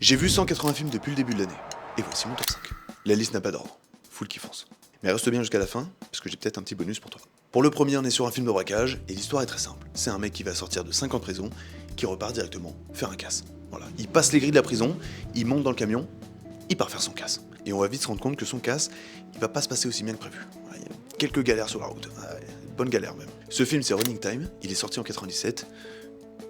J'ai vu 180 films depuis le début de l'année, et voici mon top 5. La liste n'a pas d'ordre, full kiffance. Mais reste bien jusqu'à la fin, parce que j'ai peut-être un petit bonus pour toi. Pour le premier, on est sur un film de braquage, et l'histoire est très simple. C'est un mec qui va sortir de 5 ans de prison, qui repart directement faire un casse. Voilà, il passe les grilles de la prison, il monte dans le camion, il part faire son casse. Et on va vite se rendre compte que son casse, il va pas se passer aussi bien que prévu. Voilà, il y a quelques galères sur la route, bonne galère même. Ce film c'est Running Time, il est sorti en 97,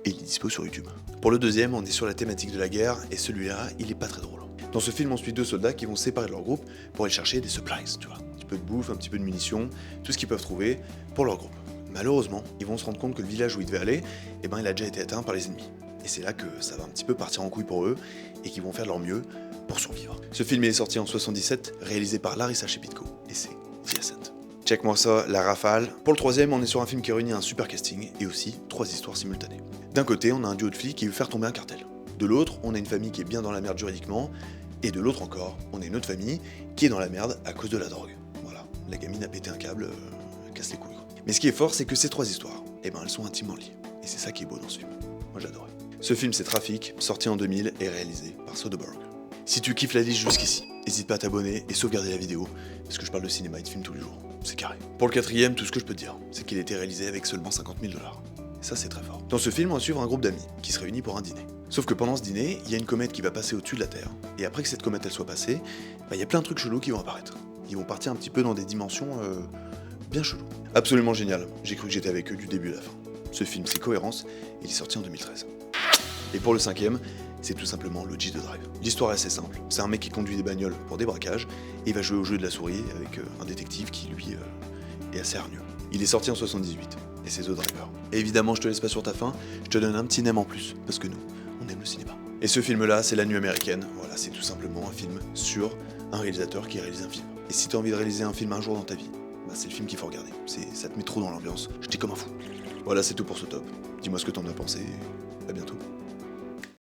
et il est dispo sur YouTube. Pour le deuxième, on est sur la thématique de la guerre, et celui-là, il est pas très drôle. Dans ce film, on suit deux soldats qui vont se séparer de leur groupe pour aller chercher des supplies, tu vois. Un petit peu de bouffe, un petit peu de munitions, tout ce qu'ils peuvent trouver pour leur groupe. Malheureusement, ils vont se rendre compte que le village où ils devaient aller, il a déjà été atteint par les ennemis. Et c'est là que ça va un petit peu partir en couille pour eux, et qu'ils vont faire leur mieux pour survivre. Ce film est sorti en 77, réalisé par Larissa Shepitko, et c'est The Ascent. Check-moi ça, la rafale. Pour le troisième, on est sur un film qui réunit un super casting, et aussi 3 histoires simultanées. D'un côté, on a un duo de flics qui veut faire tomber un cartel. De l'autre, on a une famille qui est bien dans la merde juridiquement, et de l'autre encore, on a une autre famille qui est dans la merde à cause de la drogue. Voilà, la gamine a pété un câble, elle casse les couilles. Mais ce qui est fort, c'est que ces 3 histoires, elles sont intimement liées. Et c'est ça qui est beau dans ce film. Moi j'adorais. Ce film c'est Trafic, sorti en 2000 et réalisé par Soderbergh. Si tu kiffes la liste jusqu'ici, n'hésite pas à t'abonner et sauvegarder la vidéo, parce que je parle de cinéma et de films tous les jours. C'est carré. Pour le quatrième, tout ce que je peux te dire, c'est qu'il a été réalisé avec seulement 50 000 $. Et ça c'est très fort. Dans ce film, on va suivre un groupe d'amis qui se réunit pour un dîner. Sauf que pendant ce dîner, il y a une comète qui va passer au-dessus de la Terre. Et après que cette comète elle soit passée, il y a plein de trucs chelous qui vont apparaître. Ils vont partir un petit peu dans des dimensions bien chelous. Absolument génial. J'ai cru que j'étais avec eux du début à la fin. Ce film c'est Cohérence, il est sorti en 2013. Et pour le cinquième, c'est tout simplement Logi de Drive. L'histoire est assez simple. C'est un mec qui conduit des bagnoles pour des braquages, et il va jouer au jeu de la souris avec un détective qui lui est assez hargneux. Il est sorti en 78, et c'est The Driver. Et évidemment, je te laisse pas sur ta faim, je te donne un petit nem en plus, parce que nous, on aime le cinéma. Et ce film-là, c'est La Nuit américaine. Voilà, c'est tout simplement un film sur un réalisateur qui réalise un film. Et si t'as envie de réaliser un film un jour dans ta vie, c'est le film qu'il faut regarder. Ça te met trop dans l'ambiance. J'étais comme un fou. Voilà, c'est tout pour ce top. Dis-moi ce que t'en as pensé, et à bientôt.